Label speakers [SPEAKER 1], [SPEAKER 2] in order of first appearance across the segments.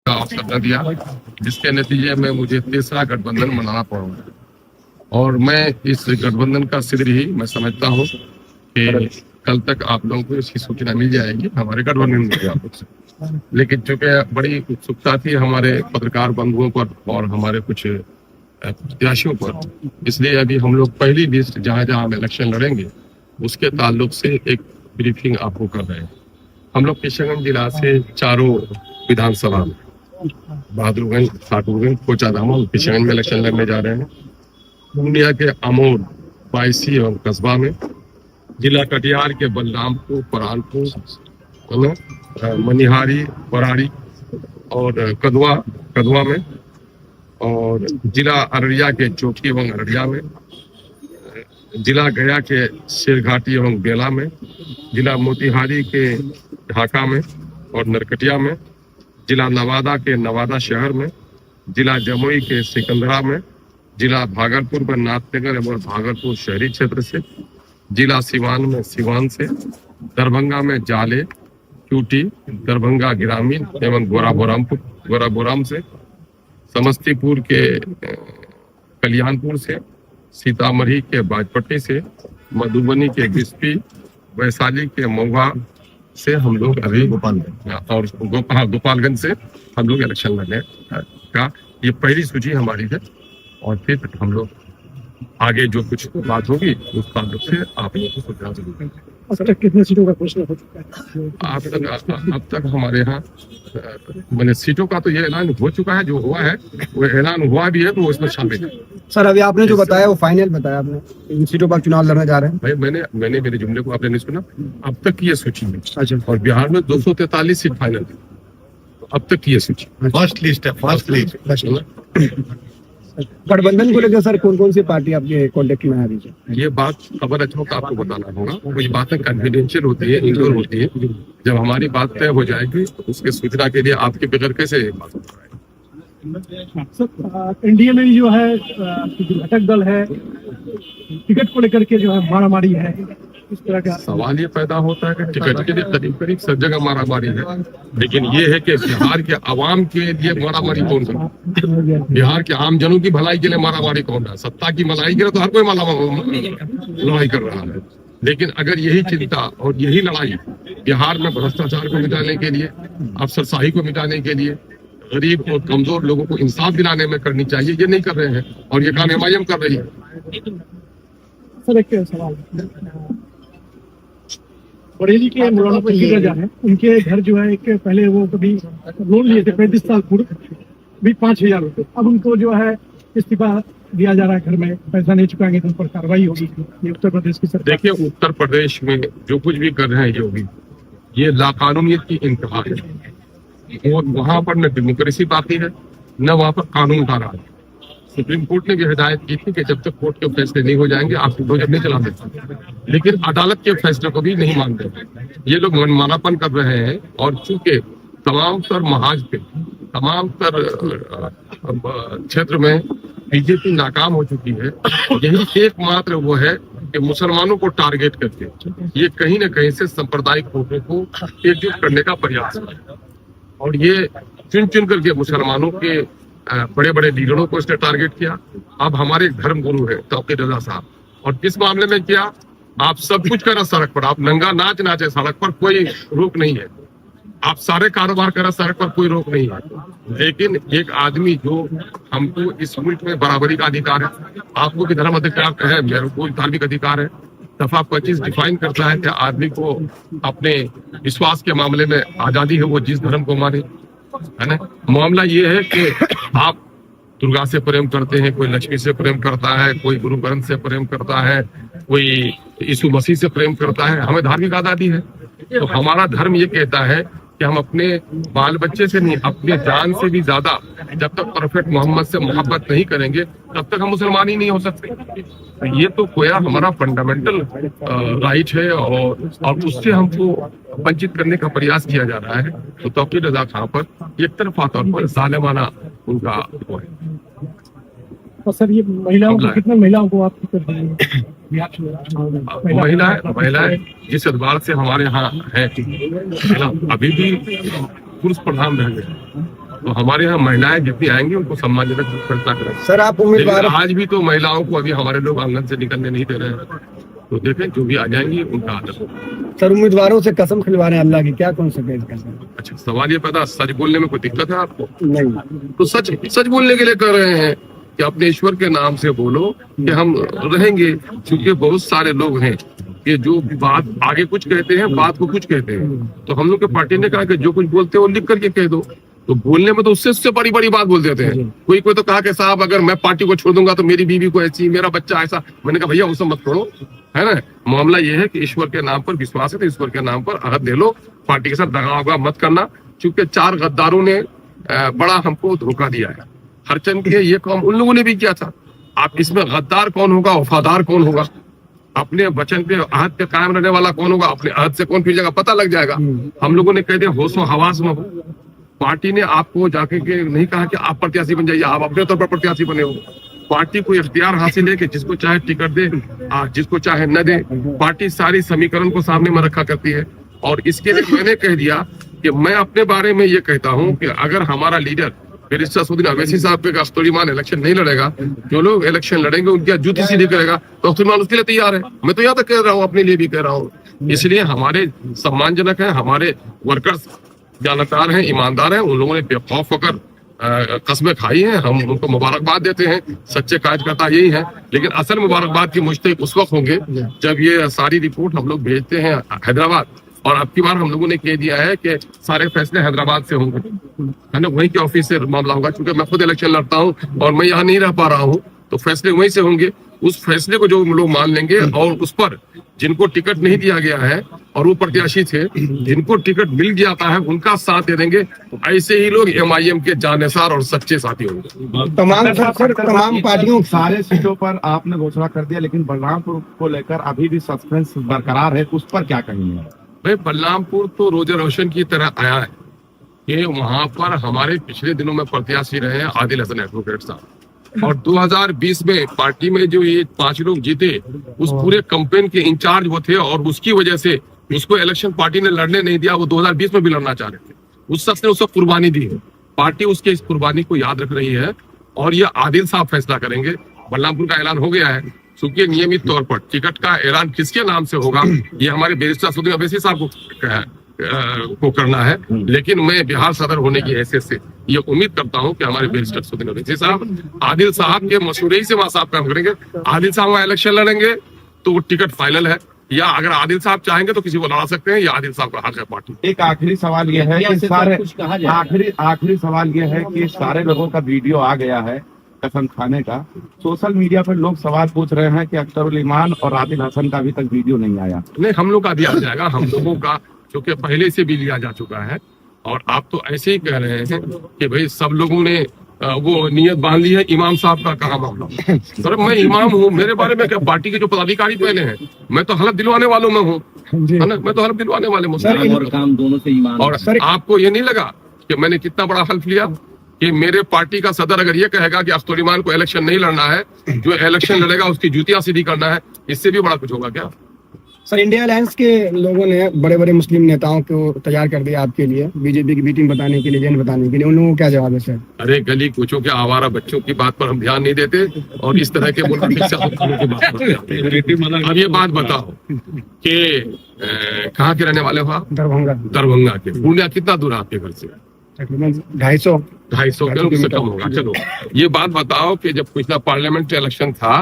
[SPEAKER 1] का अवसर न दिया, जिसके नतीजे में मुझे तीसरा गठबंधन बनाना पड़ा। और मैं इस गठबंधन का सिर ही मैं समझता हूँ कि कल तक आप लोगों को इसकी सूचना मिल जाएगी हमारे गठबंधन में। लेकिन चूंकि बड़ी उत्सुकता थी हमारे पत्रकार बंधुओं पर और हमारे कुछ प्रत्याशियों पर, इसलिए अभी हम लोग पहली लिस्ट जहां जहां हम इलेक्शन लड़ेंगे उसके ताल्लुक से एक ब्रीफिंग आपको कर रहे हैं। हम लोग किशनगंज जिला से चारों विधानसभा में बहादुरगंज, ठाकुरगंज, कोचाधामा, किशनगंज में इलेक्शन लड़ने जा रहे हैं। पूर्णिया के अमोद, बायसी और कस्बा में, जिला कटिहार के बलरामपुर, परानपुर, मनिहारी, बराड़ी और कदवा में, और जिला अररिया के चौकी एवं अररिया में, जिला गया के शेरघाटी एवं बेला में, जिला मोतिहारी के ढाका में और नरकटिया में, जिला नवादा के नवादा शहर में, जिला जमुई के सिकंदरा में, जिला भागलपुर में नाथनगर एवं भागलपुर शहरी क्षेत्र से, जिला सिवान में सिवान से, दरभंगा में जाले, चूटी, दरभंगा ग्रामीण एवं गोराबोराम से, समस्तीपुर के कल्याणपुर से, सीतामढ़ी के बाजपट्टी से, मधुबनी के गिस्पी, वैशाली के महुआ से हम लोग अभी गोपालगंज से हम लोग इलेक्शन लड़ने का ये पहली सूची हमारी है। और फिर हम लोग आगे जो कुछ बात होगी उस ताल्लुक से आप लोगों को सूचना देंगे।
[SPEAKER 2] अब तक कितने सीटों का घोषणा हो चुका है?
[SPEAKER 1] अब तक हमारे यहाँ मैंने सीटों का तो ये ऐलान हो चुका है, जो हुआ है वो ऐलान हुआ भी है तो वो इसमें शामिल है।
[SPEAKER 2] सर अभी आपने जो बताया वो फाइनल बताया, आपने इन सीटों पर चुनाव लड़ने जा रहे हैं।
[SPEAKER 1] भाई मैंने मेरे जुमले को आपने नहीं सुना। अब तक की ये सूची में,
[SPEAKER 2] अच्छा,
[SPEAKER 1] और बिहार में 243 सीट फाइनल है। अब तक की ये सूची
[SPEAKER 3] फर्स्ट लिस्ट है, फर्स्ट लिस्ट।
[SPEAKER 2] गठबंधन को लेकर सर कौन कौन सी पार्टी आपके कॉन्टेक्ट में आ रही है?
[SPEAKER 1] ये बात खबर अच्छा होता आपको बताना होगा। कुछ बातें कॉन्फिडेंशियल होती है, इंडोर होती है। जब हमारी बात तय हो जाएगी तो उसके सूचना के लिए आपके बगैर कैसे बात होता
[SPEAKER 4] है? एनडीए में जो है घटक दल है, टिकट को लेकर के जो है मारामारी है, इस तरह का
[SPEAKER 1] सवाल ये पैदा होता है कि टिकट के लिए करीब करीब सब जगह मारामारी है, लेकिन ये है कि बिहार के आवाम के लिए मारामारी कौन कर, बिहार के आम जनों की भलाई के लिए मारामारी कौन है? सत्ता की मलाई के लिए तो हर कोई लड़ाई कर रहा है। लेकिन अगर यही चिंता और यही लड़ाई बिहार में भ्रष्टाचार को मिटाने के लिए, अफसरशाही को मिटाने के लिए, गरीब और कमजोर लोगों को इंसाफ दिलाने में करनी चाहिए, ये नहीं कर रहे हैं और ये काम एमआईएम कर रही है।
[SPEAKER 4] सर एक सवाल, बरेली के मौलाना फकीर है, उनके घर जो है एक पहले वो कभी लोन लिए थे 35 साल पूर्व, भी 5,000 रुपये, अब उनको जो है इस्तीफा दिया जा रहा है, घर में पैसा नहीं चुकाएंगे तो उन पर कार्रवाई होगी। ये उत्तर प्रदेश की सरकार।
[SPEAKER 1] देखिए, उत्तर प्रदेश में जो कुछ भी कर रहे हैं योगी, ये लाकानूनियत की इंतहा है। और वहां पर न डेमोक्रेसी बाकी है न वहां पर कानून का राज। सुप्रीम कोर्ट ने भी हिदायत की थी कि जब तक कोर्ट के फैसले नहीं हो जाएंगे आप बुलडोजर नहीं चला सकते, लेकिन अदालत के फैसले को भी नहीं मानते। ये लोग मनमानापन कर रहे हैं और चूंकि तमाम तर महाज पे, तमाम तर क्षेत्र में बीजेपी नाकाम हो चुकी है, यही एकमात्र वो है कि मुसलमानों को टारगेट करके ये कहीं न कहीं से सांप्रदायिक वोटों को एकजुट करने का प्रयास है। और ये चुन चुन करके मुसलमानों के बड़े बड़े लीडरों को इसने टारगेट किया। अब हमारे धर्म गुरु है तौकीर रजा साहब, और किस मामले में किया? आप सब कुछ करा सड़क पर, आप नंगा नाच नाचे सड़क पर, कोई रोक नहीं है। आप सारे कारोबार करा सड़क पर, कोई रोक नहीं है। लेकिन एक आदमी जो हमको इस मुल्क में बराबरी का अधिकार है, आपको भी धर्म अधिकार है, मेरे को धार्मिक अधिकार है, दफा 25 डिफाइन करता है कि आदमी को अपने विश्वास के मामले में आजादी है, वो जिस धर्म को माने, है ना। मामला ये है कि आप दुर्गा से प्रेम करते हैं, कोई लक्ष्मी से प्रेम करता है, कोई गुरु ग्रंथ से प्रेम करता है, कोई यीशु मसीह से प्रेम करता है। हमें धार्मिक आजादी है। तो हमारा धर्म ये कहता है कि हम अपने बाल बच्चे से नहीं, अपने जान से भी ज्यादा जब तक प्रोफेट मोहम्मद से मोहब्बत नहीं करेंगे तब तक हम मुसलमान ही नहीं हो सकते। तो ये तो गोया हमारा फंडामेंटल राइट है और उससे हमको वंचित करने का प्रयास किया जा रहा है। तो तौकीर रजा खां पर एक तरफा तौर पर जालिमाना उनका वो है।
[SPEAKER 4] और सर ये महिलाओं को, कितने महिलाओं को आप
[SPEAKER 1] महिलाएं जिस एतबार से हमारे यहाँ है, अभी भी पुरुष प्रधान रह गए, तो हमारे यहाँ महिलाएं जितनी आएंगी उनको सम्मानजनक फैसला करेंगे।
[SPEAKER 2] सर आप
[SPEAKER 1] लेकिन
[SPEAKER 2] उम्मीदवार
[SPEAKER 1] आज भी तो महिलाओं को अभी हमारे लोग आंगन से निकलने नहीं दे रहे हैं, तो देखें जो भी आ जाएंगी उनका आदर।
[SPEAKER 2] सर उम्मीदवारों से कसम खिलवा रहे हैं अल्लाह की, क्या कौन सा कसम?
[SPEAKER 1] अच्छा, सवाल ये पैदा, सच बोलने में कोई दिक्कत है आपको?
[SPEAKER 2] नहीं
[SPEAKER 1] तो सच बोलने के लिए कर रहे हैं कि अपने ईश्वर के नाम से बोलो कि हम रहेंगे, क्योंकि बहुत सारे लोग हैं कि जो बात आगे कुछ कहते हैं, बात को कुछ कहते हैं। तो हम लोग के पार्टी ने कहा कि जो कुछ बोलते हो लिख करके कह दो। तो बोलने में तो उससे बड़ी बड़ी बात बोल देते हैं। कोई तो कहा कि साहब अगर मैं पार्टी को छोड़ दूंगा तो मेरी बीवी को ऐसी, मेरा बच्चा ऐसा। मैंने कहा भैया उसे मत छोड़ो, है ना। मामला ये है कि ईश्वर के नाम पर विश्वास है तो ईश्वर के नाम पर अहद ले लो, पार्टी के साथ दगा मत करना, क्योंकि 4 गद्दारों ने बड़ा हमको धोखा दिया है। हरचंद के ये काम उन लोगों ने भी किया था। आप इसमें गद्दार कौन होगा, वफादार कौन होगा, अपने वचन पे अहद पे कायम रहने वाला कौन होगा, अपने अहद से कौन फिर जाएगा, पता लग जाएगा। हम लोगों ने कह दिया होशो हवास में हो। पार्टी ने आपको जाके के नहीं कहा कि आप प्रत्याशी बन जाइए, आप अपने तौर पर प्रत्याशी बने हो। पार्टी को इख्तियार हासिल है कि जिसको चाहे टिकट दे, जिसको चाहे न दे। पार्टी सारी समीकरण को सामने में रखा करती है। और इसके लिए मैंने कह दिया कि मैं अपने बारे में ये कहता हूँ कि अगर हमारा लीडर बैरिस्टर असदुद्दीन ओवैसी साहब पे अख्तरीमान इलेक्शन नहीं लड़ेगा, जो लोग इलेक्शन लड़ेंगे उनकी जूती सीधी करेगा, तो अख्तरीमान उसके लिए तैयार है। मैं तो यहाँ तक कह रहा हूँ, अपने लिए भी कह रहा हूँ। इसलिए हमारे सम्मानजनक है, हमारे वर्कर्स जानकार हैं, ईमानदार हैं। उन लोगों ने बेखौफ होकर कस्में खाई हैं, हम उनको मुबारकबाद देते हैं। सच्चे कार्यकर्ता यही हैं। लेकिन असल मुबारकबाद के मुस्तहिक उस वक्त होंगे जब ये सारी रिपोर्ट हम लोग भेजते हैं हैदराबाद। और अब की बार हम लोगों ने कह दिया है कि सारे फैसले हैदराबाद से होंगे, है ना, वहीं के ऑफिस से मामला होगा। क्योंकि मैं खुद इलेक्शन लड़ता हूँ और मैं यहाँ नहीं रह पा रहा हूँ, तो फैसले वहीं से होंगे। उस फैसले को जो लोग मान लेंगे और उस पर जिनको टिकट नहीं दिया गया है और वो प्रत्याशी थे, जिनको टिकट मिल जाता है उनका साथ दे देंगे। तो ऐसे ही लोग MIM के जानेसार और सच्चे साथी होंगे।
[SPEAKER 2] तमाम पार्टियों
[SPEAKER 3] सारे सीटों पर आपने घोषणा कर दिया, लेकिन बलरामपुर को लेकर अभी भी सस्पेंस बरकरार है, उस पर क्या कहेंगे?
[SPEAKER 1] भाई बलरामपुर तो रोजे रोशन की तरह आया है कि वहां पर हमारे पिछले दिनों में प्रत्याशी रहे हैं आदिल हसन एडवोकेट साहब। और 2020 में पार्टी में जो ये 5 लोग जीते, उस पूरे कैंपेन के इंचार्ज वो थे। और उसकी वजह से उसको इलेक्शन पार्टी ने लड़ने नहीं दिया। वो 2020 में भी लड़ना चाह रहे थे। उस शख्स ने उसको कुर्बानी दी है। पार्टी उसके इस कुर्बानी को याद रख रही है और ये आदिल साहब फैसला करेंगे। बलरामपुर का ऐलान हो गया है, चूंकि नियमित तौर पर टिकट का ऐलान किसके नाम से होगा ये हमारे बैरिस्टर असदुद्दीन ओवैसी साहब को करना है। लेकिन मैं बिहार सदर होने की हैसियत से ये उम्मीद करता हूं कि हमारे बैरिस्टर असदुद्दीन ओवैसी साहब आदिल साहब के मशवरे से वहां साहब काम करेंगे। आदिल साहब वहां इलेक्शन लड़ेंगे तो वो टिकट फाइनल है, या अगर आदिल साहब चाहेंगे तो किसी को लड़ा सकते हैं, या आदिल साहब का हक है पार्टी।
[SPEAKER 3] एक आखिरी सवाल यह है कि सारे आखिरी सवाल यह है कि सारे लोगों का वीडियो आ गया है कसम खाने का। सोशल मीडिया पर लोग सवाल पूछ रहे हैं कि अख्तरुल ईमान और आदिल हसन का अभी तक वीडियो नहीं आया।
[SPEAKER 1] नहीं, हम लोग का भी आ जाएगा। हम लोगों का क्योंकि पहले से भी लिया जा चुका है। और आप तो ऐसे ही कह रहे हैं कि भाई सब लोगों ने वो नियत बांध ली है। इमाम साहब का कहा मामला? सर मैं इमाम हूँ, मेरे बारे में क्या? पार्टी के जो पदाधिकारी पहले हैं, मैं तो हलफ दिलवाने वालों में हूँ, है ना। मैं तो हलफ दिलवाने वाले मुस्लिम और काम दोनों से ईमान। और आपको ये नहीं लगा कि मैंने कितना बड़ा हल्फ लिया कि मेरे पार्टी का सदर अगर ये कहेगा कि अख्तरुल ईमान को इलेक्शन नहीं लड़ना है, जो इलेक्शन लड़ेगा उसकी जूतियां सीधी करना है, इससे भी बड़ा कुछ होगा क्या?
[SPEAKER 2] सर इंडिया अलायंस के लोगों ने बड़े बड़े मुस्लिम नेताओं को तैयार कर दिया आपके लिए, बीजेपी की मीटिंग बताने के लिए, जैन बताने के लिए। उन लोगों को क्या जवाब है सर? अरे
[SPEAKER 1] गली कुचों के आवारा बच्चों की बात पर हम ध्यान नहीं देते और इस तरह के मुल्क की बात पर। अब ये बात बताओ कि कहाँ के रहने वाले हो आप? दरभंगा के। पूर्णिया कितना दूर है आपके घर से?
[SPEAKER 2] तकरीबन 250
[SPEAKER 1] किलोमीटर कम होगा। चलो ये बात बताओ कि जब पिछला पार्लियामेंट्री इलेक्शन था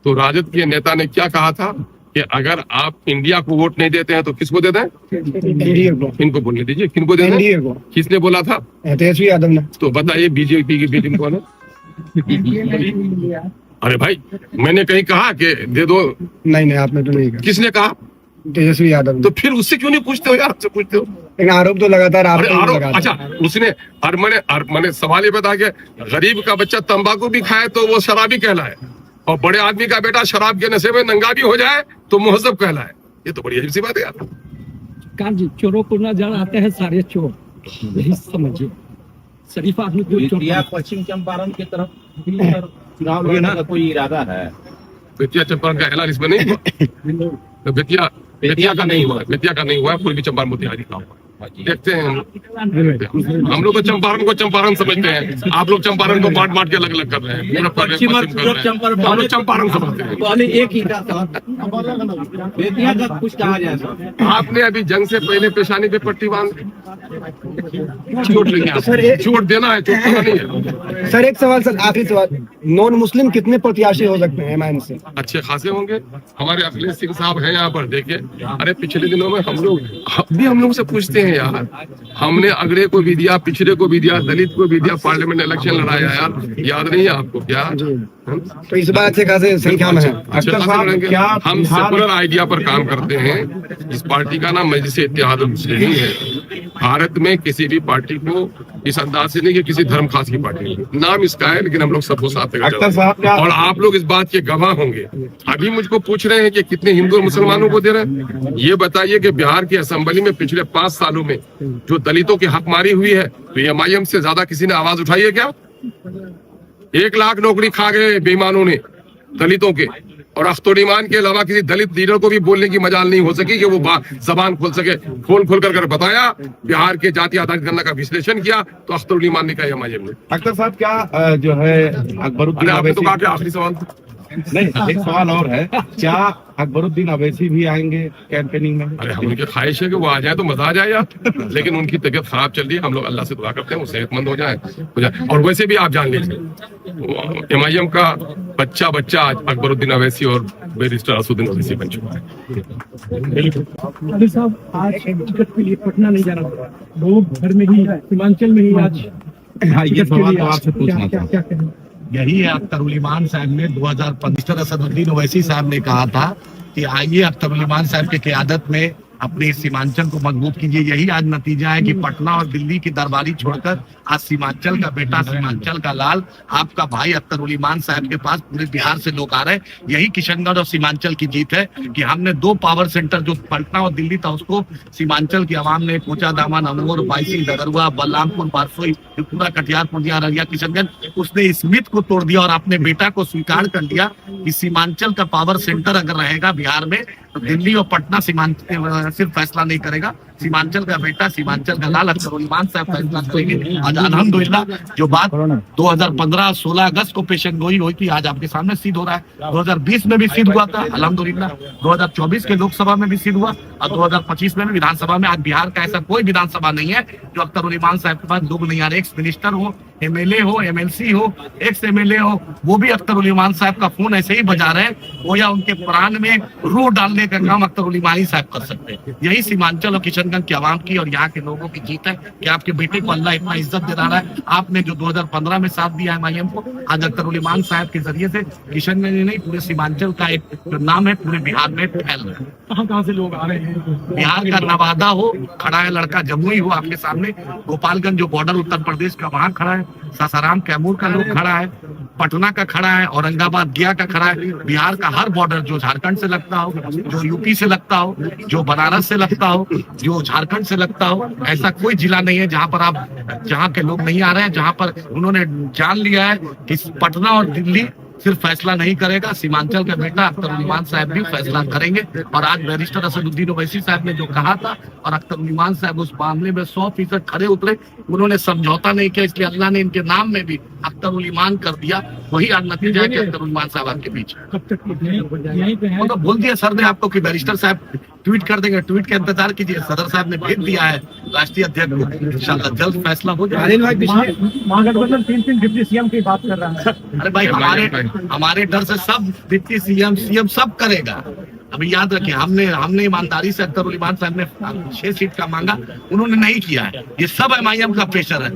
[SPEAKER 1] तो राजद के नेता ने क्या कहा था कि अगर आप इंडिया को वोट नहीं देते हैं तो किसको देते हैं? इनको बोलने दीजिए, किनको देते हैं? किसने बोला था?
[SPEAKER 2] तेजस्वी यादव ने।
[SPEAKER 1] तो बताइए बीजेपी की बीजेपी कौन है? अरे भाई मैंने कहीं कहा कि दे दो? नहीं
[SPEAKER 2] आपने तो नहीं कहा।
[SPEAKER 1] किसने कहा?
[SPEAKER 2] तेजस्वी यादव।
[SPEAKER 1] तो फिर उससे क्यों नहीं पूछते हो यार? आपसे पूछते हो।
[SPEAKER 2] लेकिन आरोप तो लगातार आप।
[SPEAKER 1] अच्छा उसने मैंने सवाल ये बता के गरीब का बच्चा तंबाकू भी खाए तो वो शराबी कहलाए, और बड़े आदमी का बेटा शराब के नशे में नंगा भी हो जाए तो मुहज्जब कहलाए। ये तो बड़ी अजीब सी बात है यार।
[SPEAKER 5] कान जी चोरों को न जान आते हैं सारे चोर, यही समझिए। शरीफ आदमी को
[SPEAKER 6] पश्चिम चंपारण की तरफ चुनाव लड़ने का कोई इरादा है?
[SPEAKER 1] बेतिया चंपारण का ऐलान इसमें नहीं हुआ। बेतिया का नहीं हुआ, बेतिया का नहीं हुआ, पूर्वी चंपारण मोतिहारी का हुआ। देखते हैं हम लोग तो चंपारण को चंपारण समझते हैं, आप लोग चंपारण को बांट बांट के अलग अलग कर रहे हैं, पश्चिम कर रहे हैं, हम लोग चंपारण समझते हैं।
[SPEAKER 6] पहले एक ही था बेतिया का कुछ कहा जाए सर।
[SPEAKER 1] आपने अभी जंग से पहले पेशानी पे पट्टी बांध चोट लेंगे आप, चोट देना है, चोट देना नहीं है।
[SPEAKER 2] सर एक सवाल, सर आखिरी सवाल, नॉन मुस्लिम कितने प्रत्याशी हो सकते हैं एमआईएम से?
[SPEAKER 1] अच्छे खासे होंगे। हमारे अखिलेश सिंह साहब हैं यहाँ पर, देखिए, अरे पिछले दिनों में हम लोग से पूछते हैं यार, हमने अगड़े को भी दिया, पिछड़े को भी दिया, दलित को भी दिया, पार्लियामेंट इलेक्शन लड़ाया यार, याद नहीं है आपको क्या?
[SPEAKER 2] तो इस बार अच्छे खासे संख्या में है।
[SPEAKER 3] अख्तर साहब, क्या
[SPEAKER 1] हम सेकुलर आइडिया पर काम करते हैं। इस पार्टी का नाम मजलिस इत्तेहाद नहीं है। भारत में किसी भी पार्टी को इस अंदाज से नहीं कि किसी धर्म खास की पार्टी, नाम इसका है, लेकिन हम लोग सबको साथ
[SPEAKER 3] अख्तर साहब क्या,
[SPEAKER 1] और आप लोग इस बात के गवाह होंगे। अभी मुझको पूछ रहे हैं कि कितने हिंदू और मुसलमानों को दे रहे हैं, ये बताइए कि बिहार की असेंबली में पिछले 5 सालों में जो दलितों की हकमारी हुई है, तो एमआईएम से ज्यादा किसी ने आवाज उठाई है क्या? 1 लाख नौकरी खा गए बेईमानों ने दलितों के, और अख्तर ईमान के अलावा किसी दलित लीडर को भी बोलने की मजाल नहीं हो सकी कि वो जबान खोल सके। खोल कर बताया, बिहार के जाति आधारित गणना का विश्लेषण किया, तो अख्तर ईमान ने कहा एमआईएम ने।
[SPEAKER 3] अख्तर साहब क्या जो है अकबरुद्दीन
[SPEAKER 1] आपने तो
[SPEAKER 3] अवैसी,
[SPEAKER 1] कहा कि आखिरी सवाल
[SPEAKER 3] नहीं एक सवाल और है, क्या अकबरुद्दीन अवैसी भी आएंगे कैंपेनिंग में?
[SPEAKER 1] अरे हम उनकी ख्वाहिश है कि वो आ जाए तो मजा आ जाए यार, लेकिन उनकी तबीयत खराब चल रही है। हम लोग अल्लाह से दुआ करते हैं वो सेहतमंद हो जाए। और वैसे भी आप जान लीजिए, एमआईएम का बच्चा आज अकबरुद्दीन अवैसी और बैरिस्टर असदुद्दीन ओवैसी बन चुका है।
[SPEAKER 4] अली साहब, आज टिकट के लिए पटना नहीं जाना पड़ा, लोग घर में ही, सीमांचल में ही आज
[SPEAKER 3] हाँ, ये
[SPEAKER 4] टिकट के
[SPEAKER 3] सवाल
[SPEAKER 4] लिए
[SPEAKER 3] तो आपसे पूछना था।
[SPEAKER 4] क्या कहें?
[SPEAKER 7] यही है अख्तर ईमान साहब ने 2015 असदुद्दीन ओवैसी साहब ने कहा था कि आइए अख्तर ईमान साहब की क़यादत में अपने सीमांचल को मजबूत कीजिए। यही आज नतीजा है कि पटना और दिल्ली की दरबारी छोड़कर आज सीमांचल का बेटा, सीमांचल का लाल, आपका भाई अख्तर ईमान साहब के पास पूरे बिहार से लोग आ रहे हैं। यही किशनगंज और सीमांचल की जीत है कि हमने 2 पावर सेंटर, जो पटना और दिल्ली था, उसको सीमांचल की आवाम ने कोचा दामन, अमोर, बायसी, डगरुआ, बलरामपुर, बारसोई, त्रिपुरा, कटिहार, पूर्णिया, अररिया, किशनगंज, उसने इस मिथ को तोड़ दिया और अपने बेटा को स्वीकार कर लिया कि सीमांचल का पावर सेंटर अगर रहेगा बिहार में, तो दिल्ली और पटना सीमांचल सिर्फ फैसला नहीं करेगा, सीमांचल का बेटा, सीमांचल का लाल अख्तर ईमान साहब फैसला करेंगे। आज अल्हम्दुलिल्लाह जो बात 2015 16 अगस्त को पेशेंगोई हुई थी, आज आपके सामने सिद्ध हो रहा है। 2020 में भी सिद्ध हुआ था अल्हम्दुलिल्लाह, 2024 के लोकसभा में भी सिद्ध हुआ, और 2025 में भी विधानसभा में। आज बिहार का ऐसा कोई विधानसभा नहीं है जो अख्तर ईमान साहब के पास लोग नहीं आ रहे। एक्स मिनिस्टर हो, एमएलए हो, एमएलसी हो, एक्स एमएलए हो, वो भी अख्तर ईमान साहब का फोन ऐसे ही बजा रहे हैं, वो या उनके प्राण में रूह डालने का काम अख्तर ईमान साहब कर सकते हैं। यही सीमांचल और किशनगंज की आवाम की और यहाँ के लोगों की जीत है कि आपके बेटे को अल्लाह इतना इज्जत दे रहा है। आपने जो 2015 में साथ दिया है एमआईएम को, आज अख्तर ईमान साहब के जरिए से किशनगंज नहीं, पूरे सीमांचल का एक जो नाम है पूरे बिहार में फैल रहा है।
[SPEAKER 4] कहाँ से लोग आ रहे हैं?
[SPEAKER 7] बिहार का नवादा हो, खड़ा है लड़का, जमुई हो आपके सामने, गोपालगंज जो बॉर्डर उत्तर प्रदेश का वहां खड़ा है, सासाराम कैमूर का लोग खड़ा है, पटना का खड़ा है, औरंगाबाद गया का खड़ा है। बिहार का हर बॉर्डर, जो झारखंड से लगता हो, जो यूपी से लगता हो, जो बनारस से लगता हो, जो झारखंड से लगता हो, ऐसा कोई जिला नहीं है जहाँ के लोग नहीं आ रहे हैं, जहाँ पर उन्होंने जान लिया है कि पटना और दिल्ली सिर्फ फैसला नहीं करेगा, सीमांचल का बेटा अख्तर ईमान साहब भी फैसला करेंगे। और आज बैरिस्टर असदुद्दीन ओवैसी साहब ने जो कहा था, और अख्तर ईमान साहब उस मामले में 100% खड़े उतरे, उन्होंने समझौता नहीं किया, इसलिए अल्लाह ने इनके नाम में भी अख्तर ईमान कर दिया। वही आज नतीजा है कि अख्तर ईमान साहब आपके बीच।
[SPEAKER 4] कब तक यहीं पे है?
[SPEAKER 7] वो तो बोल दिया सर ने आपको कि बैरिस्टर साहब ट्वीट कर देंगे, ट्वीट का इंतजार कीजिए। सदर साहब ने भेज दिया है राष्ट्रीय अध्यक्ष को, इंशाल्लाह जल्द फैसला हो जाए।
[SPEAKER 4] महागठबंधन 3 डिप्टी सीएम की बात कर रहा है।
[SPEAKER 7] अरे भाई, हमारे डर से सब डिप्टी सीएम सब करेगा। अभी याद रखिए, हमने ईमानदारी से अख्तर ईमान साहब ने 6 सीट का मांगा, उन्होंने नहीं किया है। ये सब एमआईएम का प्रेशर है।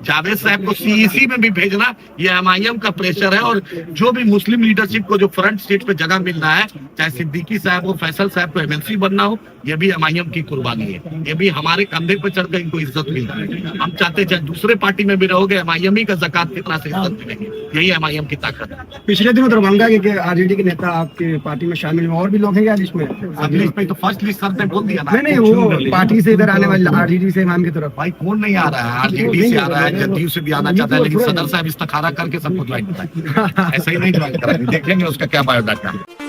[SPEAKER 7] जावेद साहब को सीईसी में भी भेजना ये एमआईएम का प्रेशर है। और जो भी मुस्लिम लीडरशिप को जो फ्रंट सीट पे जगह मिल रहा है, चाहे सिद्दीकी साहब हो, फैसल साहब को एमएलसी बनना हो, ये भी एमआईएम की कुर्बानी है। ये भी हमारे कंधे पर चढ़कर इनको इज्जत मिल रहा है। हम चाहते चाहे दूसरे पार्टी में भी रहोगे, एमआईएम ही का ज़कात कितना से इज्जत मिलेगी। यही एमआईएम की ताकत है।
[SPEAKER 2] पिछले दिनों दरभंगा के आरजेडी के नेता आपके पार्टी में शामिल हुए, और भी लोग हैं क्या लिस्ट में?
[SPEAKER 7] सब लिस्ट पे तो फर्स्ट लिस्ट सर ने बोल दिया ना।
[SPEAKER 2] नहीं, वो पार्टी से इधर आने वाले आरजेडी से इमाम की तरफ।
[SPEAKER 7] भाई कौन नहीं आ रहा है? आरजेडी से आ रहा है, जदयू से भी आना चाहता है, लेकिन सदर साहब इस्तिखारा करके सबको ज्वाइन कराएंगे। ऐसा ही नहीं ज्वाइन कराएंगे, देखेंगे उसका क्या बायोडाटा है।